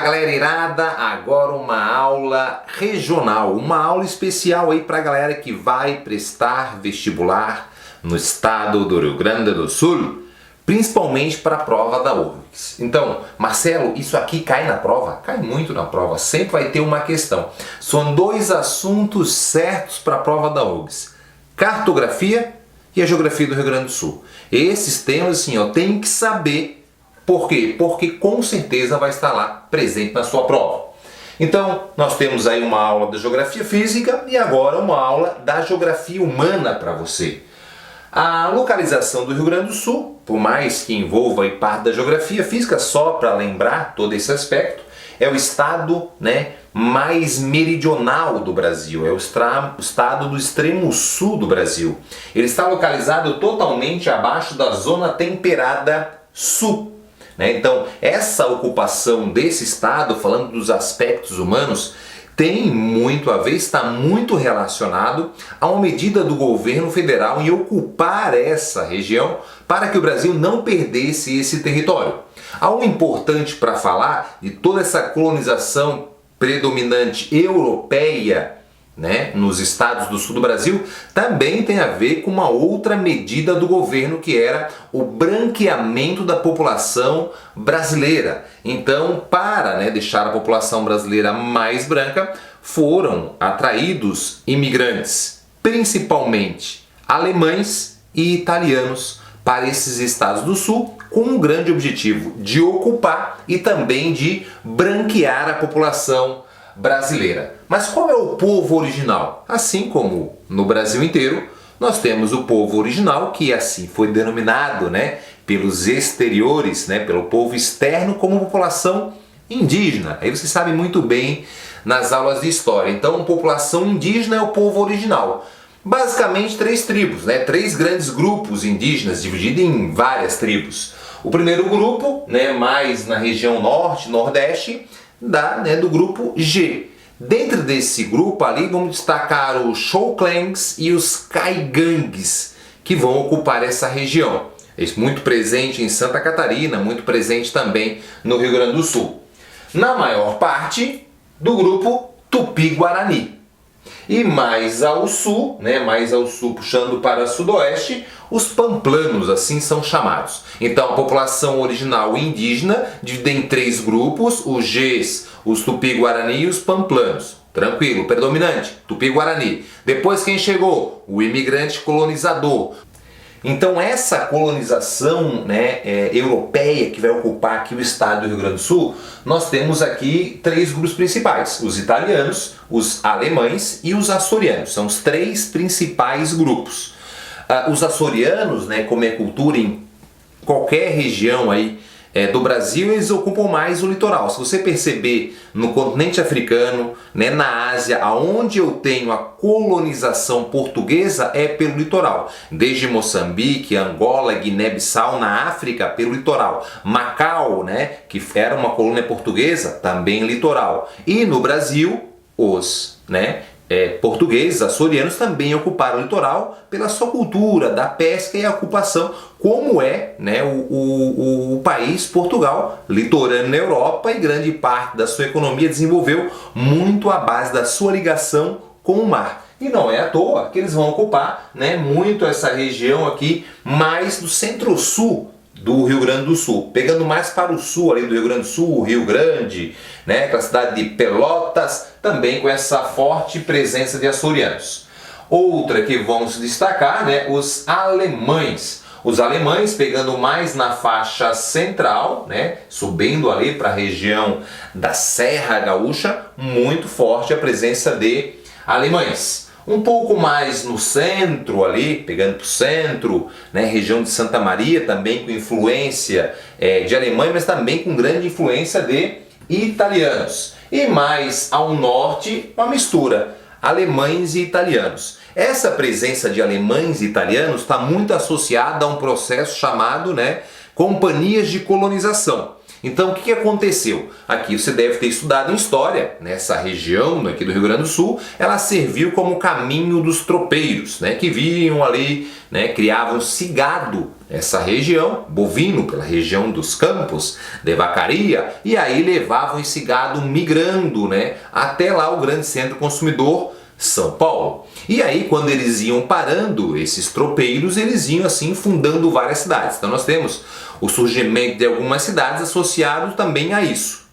galera irada, agora uma aula regional, uma aula especial aí pra galera que vai prestar vestibular no estado do Rio Grande do Sul, principalmente para a prova da UFRGS. Então, Marcelo, isso aqui cai na prova? Cai muito na prova, sempre vai ter uma questão. São dois assuntos certos para a prova da UFRGS: cartografia e a geografia do Rio Grande do Sul. Esses temas, assim, tem que saber. Por quê? Porque com certeza vai estar lá presente na sua prova. Então, nós temos aí uma aula da geografia física e agora uma aula da geografia humana para você. A localização do Rio Grande do Sul, por mais que envolva aí parte da geografia física, só para lembrar todo esse aspecto, é o estado, mais meridional do Brasil, é o estado do extremo sul do Brasil. Ele está localizado totalmente abaixo da zona temperada sul. Então, essa ocupação desse estado, falando dos aspectos humanos, tem muito a ver, está muito relacionado a uma medida do governo federal em ocupar essa região para que o Brasil não perdesse esse território. Algo importante para falar de toda essa colonização predominante europeia, nos estados do sul do Brasil, também tem a ver com uma outra medida do governo, que era o branqueamento da população brasileira. Então, para deixar a população brasileira mais branca, foram atraídos imigrantes, principalmente alemães e italianos, para esses estados do sul, com um grande objetivo de ocupar e também de branquear a população brasileira. Mas qual é o povo original? Assim como no Brasil inteiro, nós temos o povo original, que assim foi denominado pelos exteriores, pelo povo externo, como população indígena. Aí você sabe muito bem nas aulas de história. Então, população indígena é o povo original. Basicamente três tribos, três grandes grupos indígenas divididos em várias tribos. O primeiro grupo, mais na região norte, nordeste, do grupo G. Dentro desse grupo ali vamos destacar os Xhouklengs e os Caigangues, que vão ocupar essa região. Isso muito presente em Santa Catarina, muito presente também no Rio Grande do Sul. Na maior parte do grupo Tupi-Guarani. E mais ao sul, puxando para sudoeste, os pamplanos, assim são chamados. Então, a população original indígena dividida em três grupos: os Gs, os Tupi-Guarani e os pamplanos. Tranquilo, predominante, Tupi-Guarani. Depois quem chegou? O imigrante colonizador. Então, essa colonização europeia que vai ocupar aqui o estado do Rio Grande do Sul, nós temos aqui três grupos principais: os italianos, os alemães e os açorianos. São os três principais grupos. Os açorianos, como é cultura em qualquer região aí do Brasil, eles ocupam mais o litoral. Se você perceber no continente africano, na Ásia, aonde eu tenho a colonização portuguesa é pelo litoral. Desde Moçambique, Angola, Guiné-Bissau, na África, pelo litoral. Macau, que era uma colônia portuguesa, também litoral. E no Brasil, os portugueses, açorianos, também ocuparam o litoral pela sua cultura da pesca e a ocupação, como o país Portugal, litorâneo na Europa, e grande parte da sua economia desenvolveu muito à base da sua ligação com o mar. E não é à toa que eles vão ocupar muito essa região aqui, mais do centro-sul do Rio Grande do Sul, pegando mais para o sul ali do Rio Grande do Sul, Rio Grande, aquela cidade de Pelotas, também com essa forte presença de açorianos. Outra que vamos destacar, os alemães. Os alemães pegando mais na faixa central, subindo ali para a região da Serra Gaúcha, muito forte a presença de alemães. Um pouco mais no centro ali, pegando para o centro, região de Santa Maria, também com influência de alemães, mas também com grande influência de italianos. E mais ao norte, uma mistura, alemães e italianos. Essa presença de alemães e italianos está muito associada a um processo chamado companhias de colonização. Então o que aconteceu? Aqui você deve ter estudado em história, nessa região aqui do Rio Grande do Sul, ela serviu como caminho dos tropeiros, né, que vinham ali, né, criavam-se gado nessa região, bovino pela região dos campos de vacaria, e aí levavam esse gado migrando, né, até lá o grande centro consumidor, São Paulo. E aí quando eles iam parando, esses tropeiros, eles iam assim fundando várias cidades. Então nós temos o surgimento de algumas cidades associado também a isso.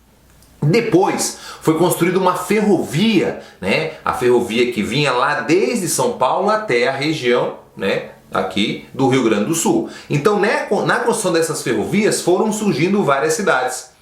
Depois foi construída uma ferrovia, né? A ferrovia que vinha lá desde São Paulo até a região, né, aqui do Rio Grande do Sul. Então na construção dessas ferrovias foram surgindo várias cidades.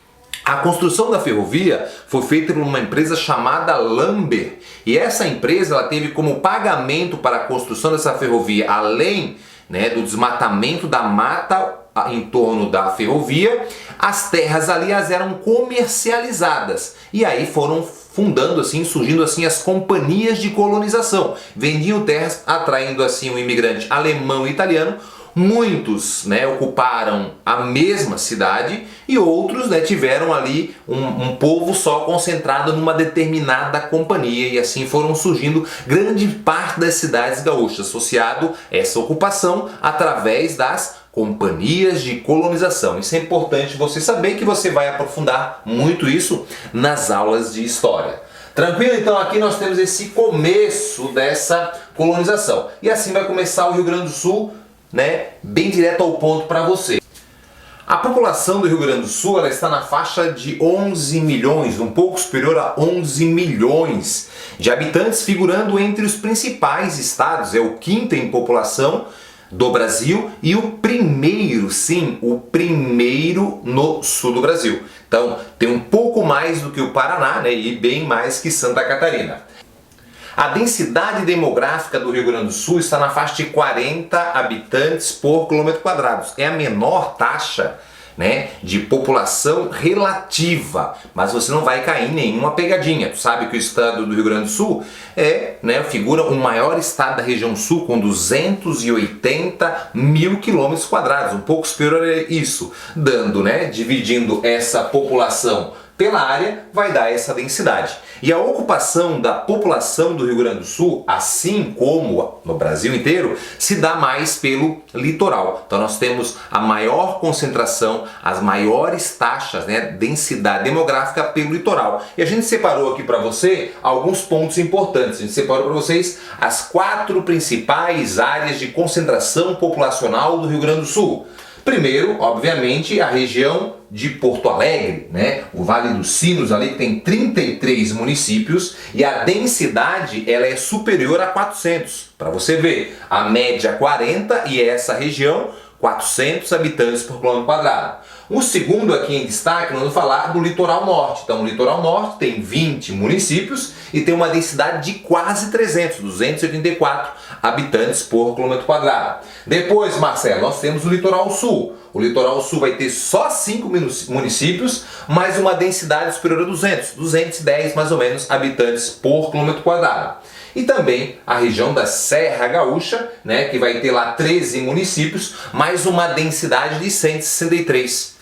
A construção da ferrovia foi feita por uma empresa chamada Lamber, e essa empresa ela teve como pagamento para a construção dessa ferrovia, além, né, do desmatamento da mata em torno da ferrovia, as terras ali eram comercializadas, e aí foram fundando assim, surgindo assim as companhias de colonização, vendiam terras, atraindo assim o imigrante alemão e italiano. Muitos, né, ocuparam a mesma cidade e outros, né, tiveram ali um povo só concentrado numa determinada companhia, e assim foram surgindo grande parte das cidades gaúchas associado a essa ocupação através das companhias de colonização. Isso é importante você saber, que você vai aprofundar muito isso nas aulas de história. Tranquilo? Então aqui nós temos esse começo dessa colonização. E assim vai começar o Rio Grande do Sul, né, bem direto ao ponto para você. A população do Rio Grande do Sul ela está na faixa de 11 milhões, um pouco superior a 11 milhões de habitantes, figurando entre os principais estados. É o quinto em população do Brasil e o primeiro, sim, o primeiro no sul do Brasil. Então tem um pouco mais do que o Paraná, né, e bem mais que Santa Catarina. A densidade demográfica do Rio Grande do Sul está na faixa de 40 habitantes por quilômetro quadrado. É a menor taxa, né, de população relativa, mas você não vai cair em nenhuma pegadinha. Tu sabe que o estado do Rio Grande do Sul figura o maior estado da região sul, com 280 mil quilômetros quadrados, um pouco superior a isso, dando, né, dividindo essa população pela área, vai dar essa densidade. E a ocupação da população do Rio Grande do Sul, assim como no Brasil inteiro, se dá mais pelo litoral. Então nós temos a maior concentração, as maiores taxas, né, densidade demográfica pelo litoral. E a gente separou aqui para você alguns pontos importantes. A gente separou para vocês as 4 principais áreas de concentração populacional do Rio Grande do Sul. Primeiro, obviamente, a região de Porto Alegre, né? O Vale dos Sinos ali tem 33 municípios e a densidade ela é superior a 400. Para você ver, a média 40 e essa região 400 habitantes por quilômetro quadrado. O segundo aqui em destaque, nós vamos falar do litoral norte. Então o litoral norte tem 20 municípios e tem uma densidade de quase 300, 284 habitantes por quilômetro quadrado. Depois, Marcelo, nós temos o litoral sul. O litoral sul vai ter só 5 municípios, mas uma densidade superior a 210 mais ou menos habitantes por quilômetro quadrado. E também a região da Serra Gaúcha, né, que vai ter lá 13 municípios, mais uma densidade de 163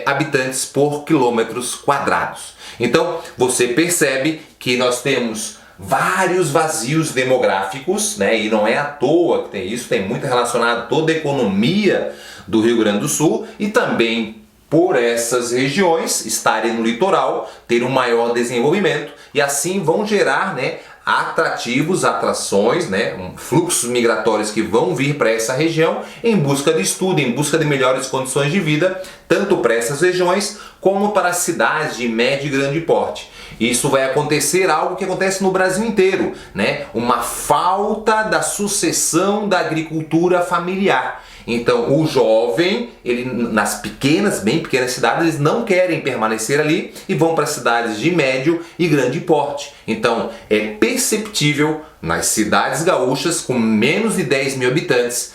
habitantes por quilômetros quadrados. Então você percebe que nós temos vários vazios demográficos, né, e não é à toa que tem isso, tem muito relacionado toda a economia do Rio Grande do Sul e também por essas regiões estarem no litoral, ter um maior desenvolvimento e assim vão gerar, né, atrações, né, fluxos migratórios que vão vir para essa região em busca de estudo, em busca de melhores condições de vida, tanto para essas regiões como para cidades de médio e grande porte. Isso vai acontecer algo que acontece no Brasil inteiro, né? Uma falta da sucessão da agricultura familiar. Então o jovem, ele nas bem pequenas cidades, eles não querem permanecer ali e vão para cidades de médio e grande porte. Então é perceptível nas cidades gaúchas com menos de 10 mil habitantes,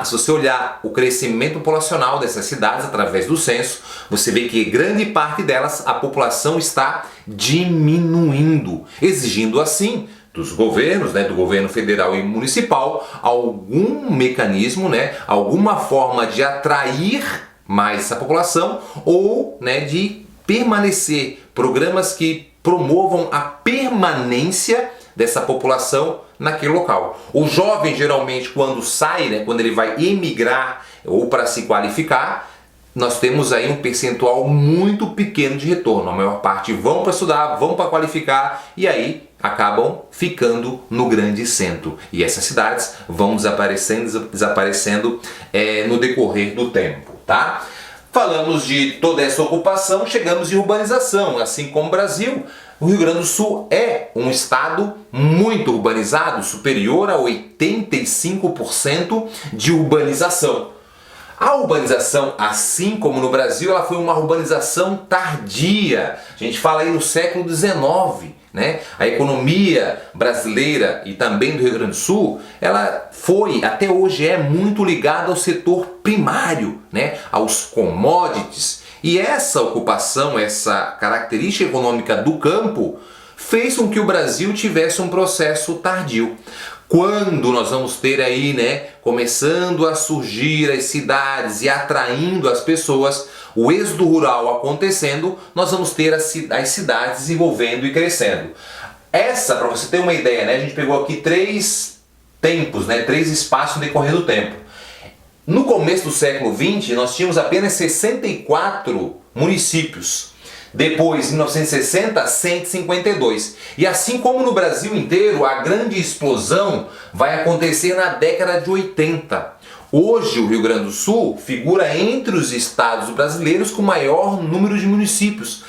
se você olhar o crescimento populacional dessas cidades através do censo, você vê que grande parte delas a população está diminuindo, exigindo assim dos governos, né, do governo federal e municipal, algum mecanismo, né, alguma forma de atrair mais essa população ou, né, de permanecer, programas que promovam a permanência dessa população naquele local. O jovem geralmente quando sai, né, quando ele vai emigrar ou para se qualificar, nós temos aí um percentual muito pequeno de retorno. A maior parte vão para estudar, vão para qualificar e aí acabam ficando no grande centro. E essas cidades vão desaparecendo no decorrer do tempo, tá? Falamos de toda essa ocupação, chegamos em urbanização. Assim como o Brasil, o Rio Grande do Sul é um estado muito urbanizado, superior a 85% de urbanização. A urbanização, assim como no Brasil, ela foi uma urbanização tardia. A gente fala aí no século XIX, né? A economia brasileira e também do Rio Grande do Sul, ela foi, até hoje é muito ligada ao setor primário, né? Aos commodities. E essa ocupação, essa característica econômica do campo, fez com que o Brasil tivesse um processo tardio. Quando nós vamos ter aí, né, começando a surgir as cidades e atraindo as pessoas, o êxodo rural acontecendo, nós vamos ter as cidades desenvolvendo e crescendo. Essa, para você ter uma ideia, né, a gente pegou aqui 3 tempos, né, 3 espaços no decorrer do tempo. No começo do século XX, nós tínhamos apenas 64 municípios. Depois, em 1960, 152. E assim como no Brasil inteiro, a grande explosão vai acontecer na década de 80. Hoje, o Rio Grande do Sul figura entre os estados brasileiros com maior número de municípios.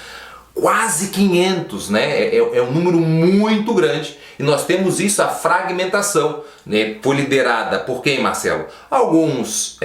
Quase 500, né? É um número muito grande. E nós temos isso, a fragmentação, né? Foi liderada por quem, Marcelo? Alguns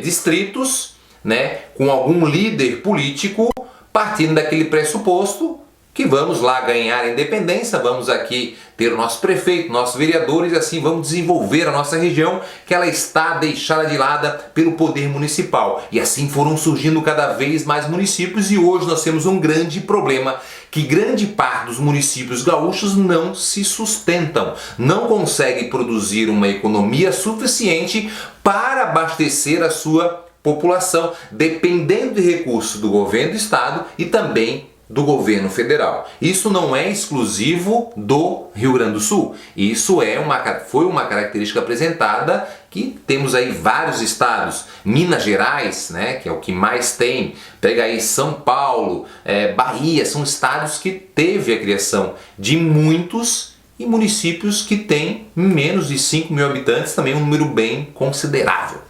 distritos, né? Com algum líder político, partindo daquele pressuposto que vamos lá ganhar a independência, vamos aqui ter o nosso prefeito, nossos vereadores e assim vamos desenvolver a nossa região que ela está deixada de lado pelo poder municipal. E assim foram surgindo cada vez mais municípios e hoje nós temos um grande problema, que grande parte dos municípios gaúchos não se sustentam, não conseguem produzir uma economia suficiente para abastecer a sua população, dependendo de recursos do governo do estado e também do governo federal. Isso não é exclusivo do Rio Grande do Sul. Isso foi uma característica apresentada que temos aí vários estados. Minas Gerais, né, que é o que mais tem. Pega aí São Paulo, Bahia, são estados que teve a criação de muitos e municípios que têm menos de 5 mil habitantes, também um número bem considerável.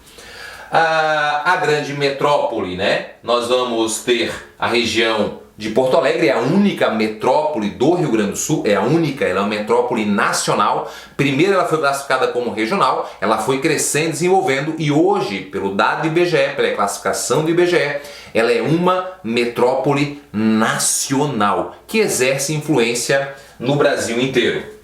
A grande metrópole, né? Nós vamos ter a região de Porto Alegre, é a única metrópole do Rio Grande do Sul, ela é uma metrópole nacional. Primeiro ela foi classificada como regional, ela foi crescendo, desenvolvendo e hoje, pelo dado do IBGE, pela classificação do IBGE, ela é uma metrópole nacional, que exerce influência no Brasil inteiro.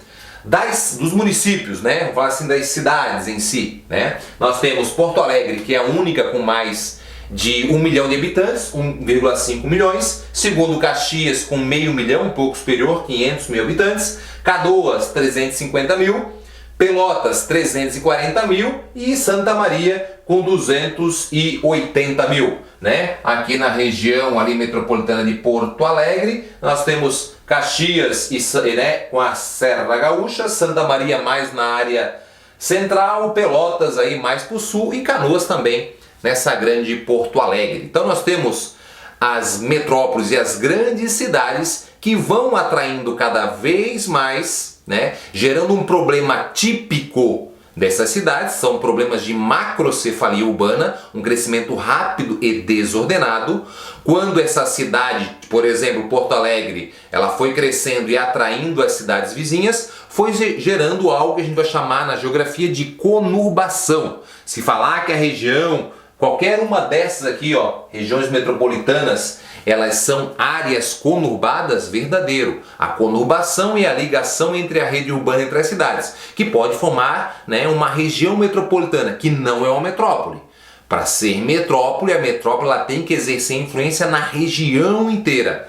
Dos municípios, né? Vamos falar assim das cidades em si, né? Nós temos Porto Alegre, que é a única com mais de 1 milhão de habitantes, 1,5 milhões. Segundo Caxias, com meio milhão, um pouco superior, 500 mil habitantes. Canoas, 350 mil. Pelotas, 340 mil. E Santa Maria, com 280 mil, né? Aqui na região ali metropolitana de Porto Alegre, nós temos Caxias né, com a Serra Gaúcha, Santa Maria mais na área central, Pelotas aí mais para o sul e Canoas também nessa grande Porto Alegre. Então nós temos as metrópoles e as grandes cidades que vão atraindo cada vez mais, né, gerando um problema típico dessas cidades, são problemas de macrocefalia urbana, um crescimento rápido e desordenado. Quando essa cidade, por exemplo, Porto Alegre, ela foi crescendo e atraindo as cidades vizinhas, foi gerando algo que a gente vai chamar na geografia de conurbação. Se falar que a região, qualquer uma dessas aqui, ó, regiões metropolitanas, elas são áreas conurbadas, verdadeiro. A conurbação é a ligação entre a rede urbana entre as cidades, que pode formar, né, uma região metropolitana, que não é uma metrópole. Para ser metrópole, a metrópole ela tem que exercer influência na região inteira.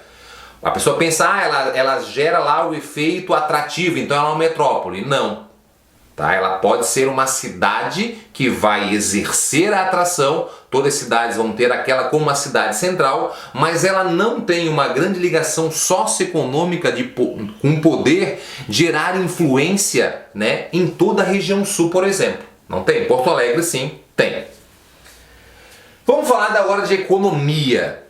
A pessoa pensa, ela gera lá o efeito atrativo, então ela é uma metrópole. Não. Tá? Ela pode ser uma cidade que vai exercer a atração, todas as cidades vão ter aquela como uma cidade central, mas ela não tem uma grande ligação socioeconômica com poder de gerar influência, né, em toda a região sul, por exemplo. Não tem? Porto Alegre sim, tem. Vamos falar agora de economia.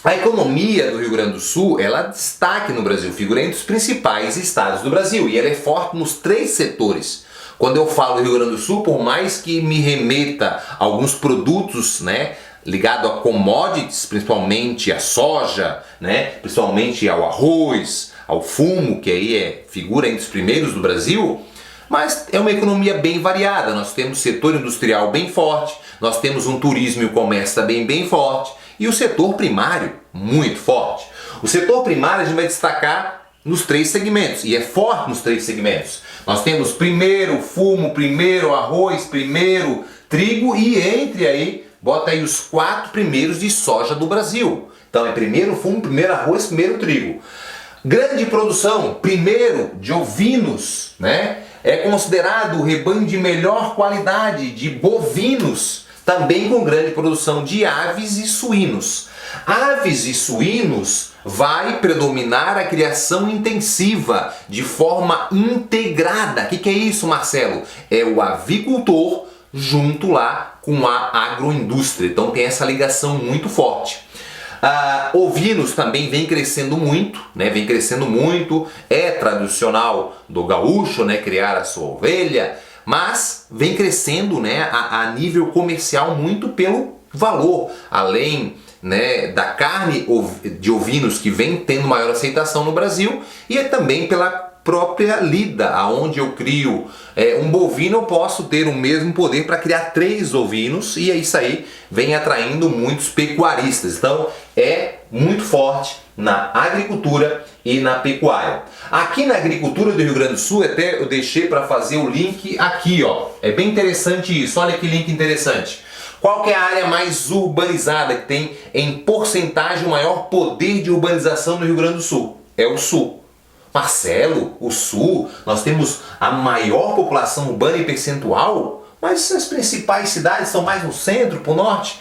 A economia do Rio Grande do Sul, ela destaca no Brasil, figura entre os principais estados do Brasil, e ela é forte nos 3 setores. Quando eu falo Rio Grande do Sul, por mais que me remeta a alguns produtos, né, ligado a commodities, principalmente a soja, né, principalmente ao arroz, ao fumo, que aí figura entre os primeiros do Brasil, mas é uma economia bem variada. Nós temos setor industrial bem forte, nós temos um turismo e o comércio também bem forte, e o setor primário muito forte. O setor primário a gente vai destacar nos 3 segmentos, e é forte nos 3 segmentos. Nós temos primeiro fumo, primeiro arroz, primeiro trigo, e entre aí, bota aí os 4 primeiros de soja do Brasil. Então é primeiro fumo, primeiro arroz, primeiro trigo. Grande produção, primeiro de ovinos, né? É considerado o rebanho de melhor qualidade de bovinos, também com grande produção de aves e suínos. Aves e suínos vai predominar a criação intensiva, de forma integrada. O que é isso, Marcelo? É o avicultor junto lá com a agroindústria. Então tem essa ligação muito forte. Ovinos também vem crescendo muito, né? Vem crescendo muito. É tradicional do gaúcho, né, criar a sua ovelha, mas vem crescendo, né, a nível comercial muito pelo valor, além, né, da carne de ovinos que vem tendo maior aceitação no Brasil, e é também pela própria lida, aonde eu crio um bovino, eu posso ter o mesmo poder para criar 3 ovinos, e isso aí vem atraindo muitos pecuaristas. Então é muito forte na agricultura e na pecuária. Aqui na agricultura do Rio Grande do Sul, até eu deixei para fazer o link aqui, ó. É bem interessante isso, olha que link interessante. Qual que é a área mais urbanizada, que tem em porcentagem o maior poder de urbanização no Rio Grande do Sul? É o Sul. Marcelo, o Sul, nós temos a maior população urbana em percentual, mas as principais cidades são mais no centro, para o norte.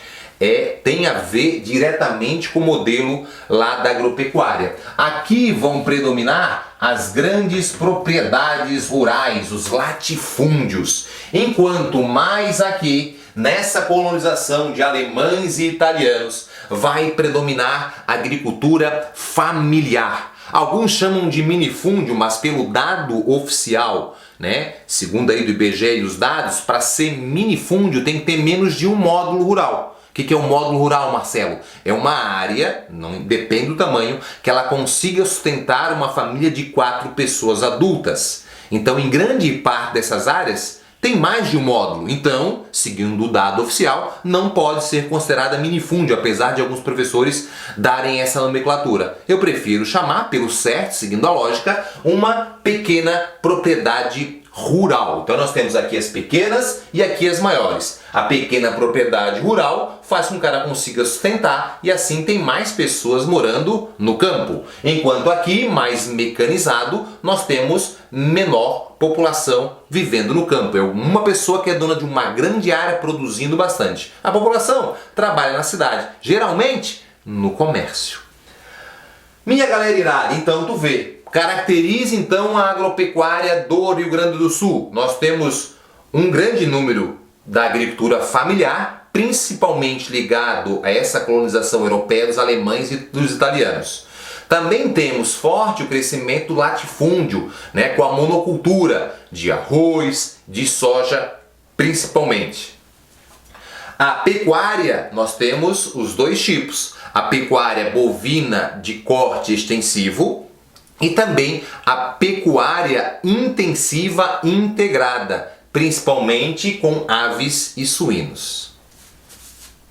Tem a ver diretamente com o modelo lá da agropecuária. Aqui vão predominar as grandes propriedades rurais, os latifúndios, enquanto mais aqui, nessa colonização de alemães e italianos, vai predominar a agricultura familiar. Alguns chamam de minifúndio, mas pelo dado oficial, né, segundo aí do IBGE e os dados, para ser minifúndio tem que ter menos de um módulo rural. O que é um módulo rural, Marcelo? É uma área, não depende do tamanho, que ela consiga sustentar uma família de 4 pessoas adultas. Então, em grande parte dessas áreas, tem mais de um módulo. Então, seguindo o dado oficial, não pode ser considerada minifúndio, apesar de alguns professores darem essa nomenclatura. Eu prefiro chamar, pelo certo, seguindo a lógica, uma pequena propriedade rural. Então nós temos aqui as pequenas e aqui as maiores. A pequena propriedade rural faz com que o cara consiga sustentar e assim tem mais pessoas morando no campo. Enquanto aqui, mais mecanizado, nós temos menor população vivendo no campo. É uma pessoa que é dona de uma grande área produzindo bastante. A população trabalha na cidade, geralmente no comércio. Minha galera irada, então tu vê. Caracteriza então a agropecuária do Rio Grande do Sul. Nós temos um grande número da agricultura familiar, principalmente ligado a essa colonização europeia dos alemães e dos italianos. Também temos forte o crescimento do latifúndio, né, com a monocultura de arroz, de soja, principalmente. A pecuária, nós temos os 2 tipos. A pecuária bovina de corte extensivo, e também a pecuária intensiva integrada, principalmente com aves e suínos.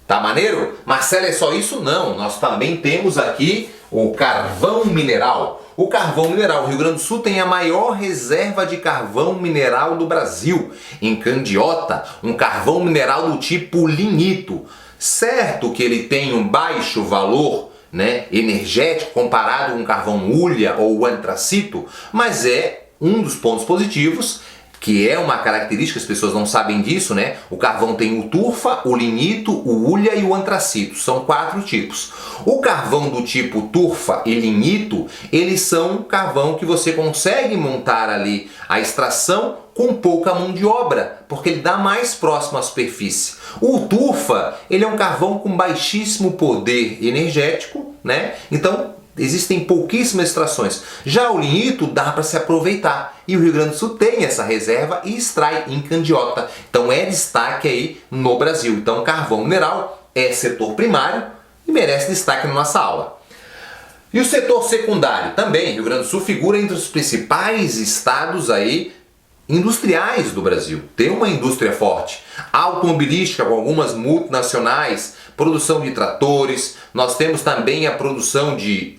Tá maneiro? Marcelo, é só isso? Não, nós também temos aqui o carvão mineral. O carvão mineral, o Rio Grande do Sul tem a maior reserva de carvão mineral do Brasil, em Candiota, um carvão mineral do tipo lignito. Certo que ele tem um baixo valor, né, energético comparado com carvão hulha ou antracito, mas é um dos pontos positivos que é uma característica, as pessoas não sabem disso, né? O carvão tem o turfa, o lignito, o hulha e o antracito, são 4 tipos. O carvão do tipo turfa e lignito, eles são carvão que você consegue montar ali a extração com pouca mão de obra, porque ele dá mais próximo à superfície. O turfa, ele é um carvão com baixíssimo poder energético, né? Então, existem pouquíssimas extrações. Já o lignito dá para se aproveitar. E o Rio Grande do Sul tem essa reserva e extrai em candiota. Então é destaque aí no Brasil. Então carvão mineral é setor primário e merece destaque na nossa aula. E o setor secundário também. Rio Grande do Sul figura entre os principais estados aí industriais do Brasil. Tem uma indústria forte, automobilística com algumas multinacionais, produção de tratores, nós temos também a produção de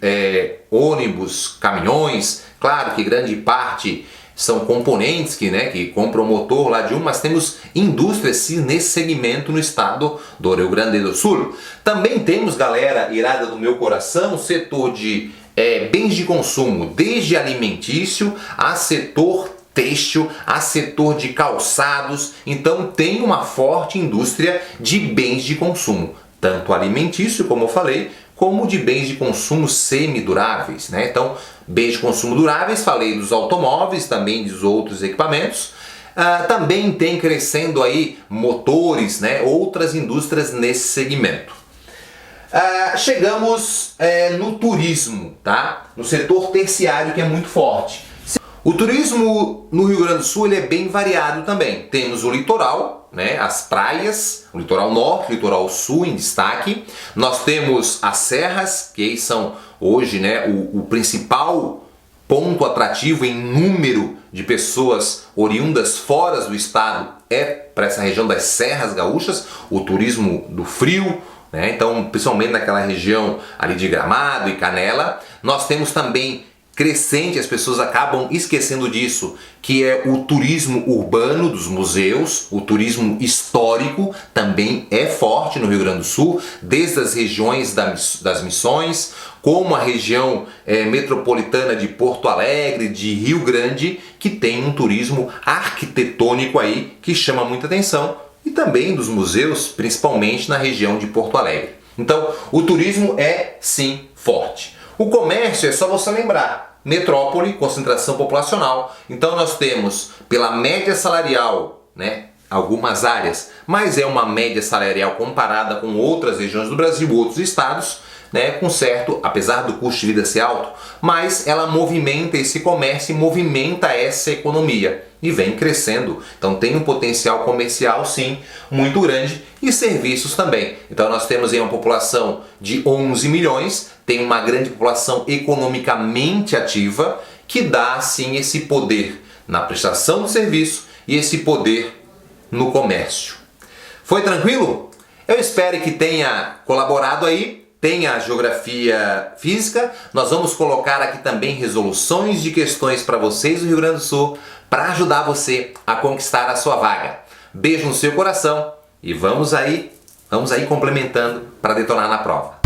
ônibus, caminhões, claro que grande parte são componentes que compram o motor lá de mas temos indústrias sim nesse segmento no estado do Rio Grande do Sul. Também temos, galera irada do meu coração, setor de bens de consumo, desde alimentício a setor têxtil, a setor de calçados, então tem uma forte indústria de bens de consumo, tanto alimentício, como eu falei, como de bens de consumo semiduráveis, né? Então, bens de consumo duráveis, falei dos automóveis, também dos outros equipamentos, também tem crescendo aí motores, né? Outras indústrias nesse segmento. Chegamos no turismo, tá? No setor terciário, que é muito forte. O turismo no Rio Grande do Sul ele é bem variado também. Temos o litoral, né, as praias, o litoral norte, o litoral sul em destaque. Nós temos as serras, que são hoje, né, o principal ponto atrativo em número de pessoas oriundas fora do estado para essa região das serras gaúchas, o turismo do frio, né, então principalmente naquela região ali de Gramado e Canela. Nós temos também crescente, as pessoas acabam esquecendo disso, que é o turismo urbano dos museus, o turismo histórico também é forte no Rio Grande do Sul, desde as regiões das Missões, como a região metropolitana de Porto Alegre, de Rio Grande, que tem um turismo arquitetônico aí que chama muita atenção, e também dos museus, principalmente na região de Porto Alegre. Então, o turismo é sim forte. O comércio é só você lembrar, metrópole, concentração populacional, então nós temos pela média salarial, né, algumas áreas, mas é uma média salarial comparada com outras regiões do Brasil, outros estados, né, com certo, apesar do custo de vida ser alto, mas ela movimenta esse comércio e movimenta essa economia e vem crescendo. Então tem um potencial comercial sim muito grande e serviços também. Então nós temos aí uma população de 11 milhões, tem uma grande população economicamente ativa que dá sim esse poder na prestação do serviço e esse poder no comércio. Foi tranquilo? Eu espero que tenha colaborado aí. Tem a geografia física, nós vamos colocar aqui também resoluções de questões para vocês do Rio Grande do Sul, para ajudar você a conquistar a sua vaga. Beijo no seu coração e vamos aí complementando para detonar na prova.